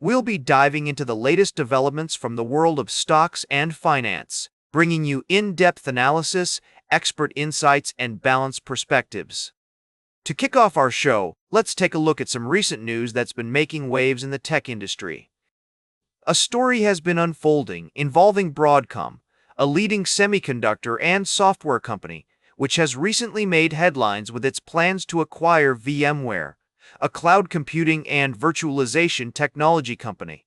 We'll be diving into the latest developments from the world of stocks and finance, bringing you in-depth analysis, expert insights, and balanced perspectives. To kick off our show, let's take a look at some recent news that's been making waves in the tech industry. A story has been unfolding involving Broadcom, a leading semiconductor and software company, which has recently made headlines with its plans to acquire VMware, a cloud computing and virtualization technology company.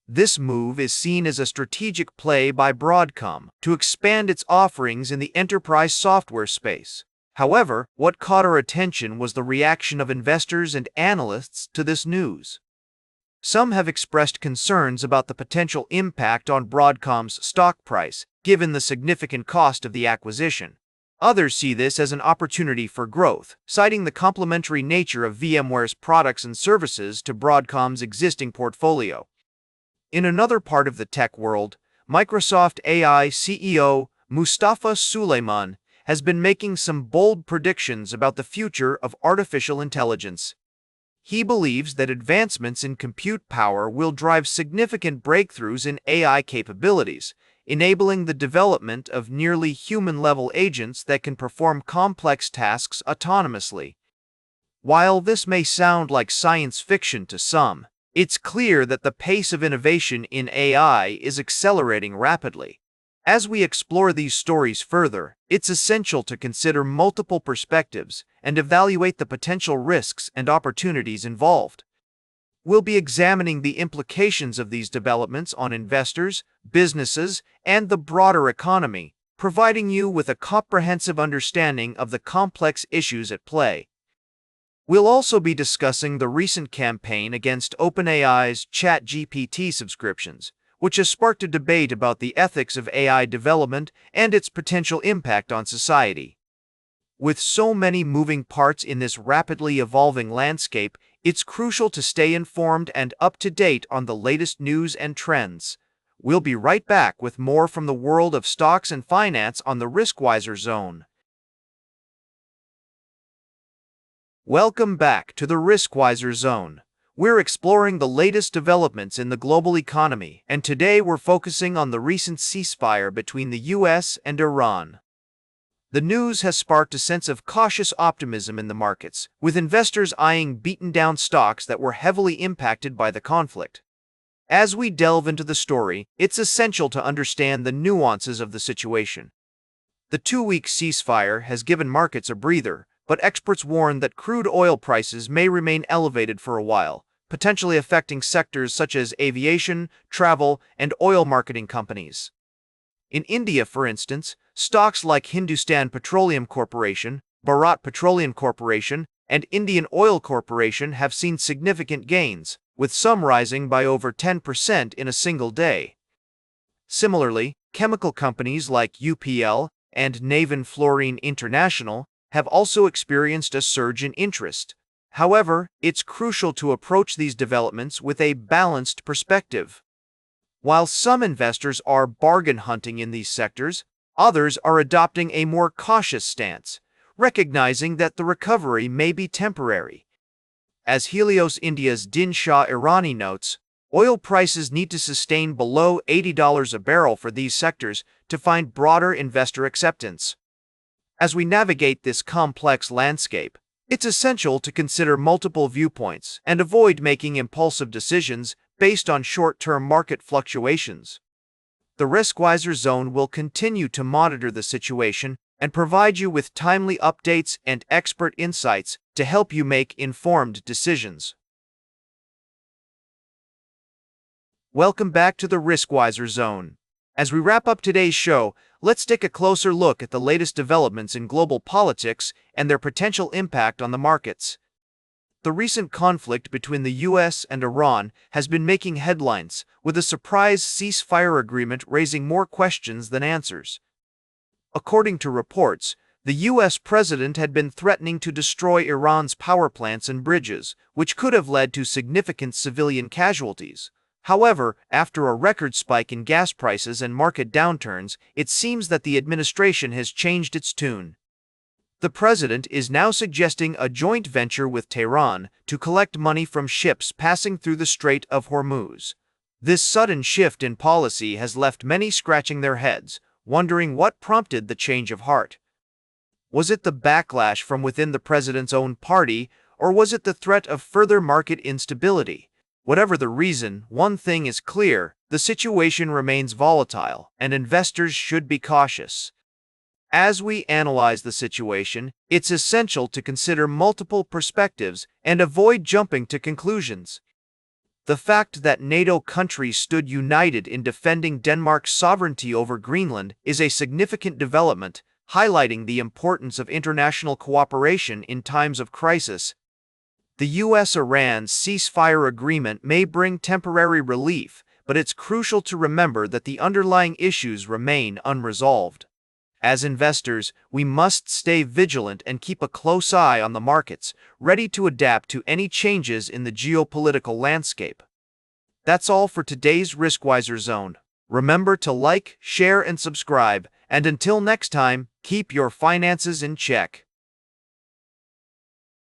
This move is seen as a strategic play by Broadcom to expand its offerings in the enterprise software space. However, what caught our attention was the reaction of investors and analysts to this news. Some have expressed concerns about the potential impact on Broadcom's stock price, given the significant cost of the acquisition. Others see this as an opportunity for growth, citing the complementary nature of VMware's products and services to Broadcom's existing portfolio. In another part of the tech world, Microsoft AI CEO Mustafa Suleyman has been making some bold predictions about the future of artificial intelligence. He believes that advancements in compute power will drive significant breakthroughs in AI capabilities, enabling the development of nearly human-level agents that can perform complex tasks autonomously. While this may sound like science fiction to some, it's clear that the pace of innovation in AI is accelerating rapidly. As we explore these stories further, it's essential to consider multiple perspectives and evaluate the potential risks and opportunities involved. We'll be examining the implications of these developments on investors, businesses, and the broader economy, providing you with a comprehensive understanding of the complex issues at play. We'll also be discussing the recent campaign against OpenAI's ChatGPT subscriptions, which has sparked a debate about the ethics of AI development and its potential impact on society. With so many moving parts in this rapidly evolving landscape, it's crucial to stay informed and up to date on the latest news and trends. We'll be right back with more from the world of stocks and finance on the Riskwiser Zone. Welcome back to the Riskwiser Zone. We're exploring the latest developments in the global economy, and today we're focusing on the recent ceasefire between the US and Iran. The news has sparked a sense of cautious optimism in the markets, with investors eyeing beaten-down stocks that were heavily impacted by the conflict. As we delve into the story, it's essential to understand the nuances of the situation. The two-week ceasefire has given markets a breather, but experts warn that crude oil prices may remain elevated for a while, potentially affecting sectors such as aviation, travel, and oil marketing companies. In India, for instance, stocks like Hindustan Petroleum Corporation, Bharat Petroleum Corporation, and Indian Oil Corporation have seen significant gains, with some rising by over 10% in a single day. Similarly, chemical companies like UPL and Navin Fluorine International have also experienced a surge in interest. However, it's crucial to approach these developments with a balanced perspective. While some investors are bargain hunting in these sectors, others are adopting a more cautious stance, recognizing that the recovery may be temporary. As Helios India's Din Shah Irani notes, oil prices need to sustain below $80 a barrel for these sectors to find broader investor acceptance. As we navigate this complex landscape, it's essential to consider multiple viewpoints and avoid making impulsive decisions based on short-term market fluctuations. The Riskwiser Zone will continue to monitor the situation and provide you with timely updates and expert insights to help you make informed decisions. Welcome back to the Riskwiser Zone. As we wrap up today's show, let's take a closer look at the latest developments in global politics and their potential impact on the markets. The recent conflict between the US and Iran has been making headlines, with a surprise ceasefire agreement raising more questions than answers. According to reports, the US president had been threatening to destroy Iran's power plants and bridges, which could have led to significant civilian casualties. However, after a record spike in gas prices and market downturns, it seems that the administration has changed its tune. The president is now suggesting a joint venture with Tehran to collect money from ships passing through the Strait of Hormuz. This sudden shift in policy has left many scratching their heads, wondering what prompted the change of heart. Was it the backlash from within the president's own party, or was it the threat of further market instability? Whatever the reason, one thing is clear: the situation remains volatile, and investors should be cautious. As we analyze the situation, it's essential to consider multiple perspectives and avoid jumping to conclusions. The fact that NATO countries stood united in defending Denmark's sovereignty over Greenland is a significant development, highlighting the importance of international cooperation in times of crisis. The US-Iran ceasefire agreement may bring temporary relief, but it's crucial to remember that the underlying issues remain unresolved. As investors, we must stay vigilant and keep a close eye on the markets, ready to adapt to any changes in the geopolitical landscape. That's all for today's Riskwiser Zone. Remember to like, share, and subscribe, and until next time, keep your finances in check.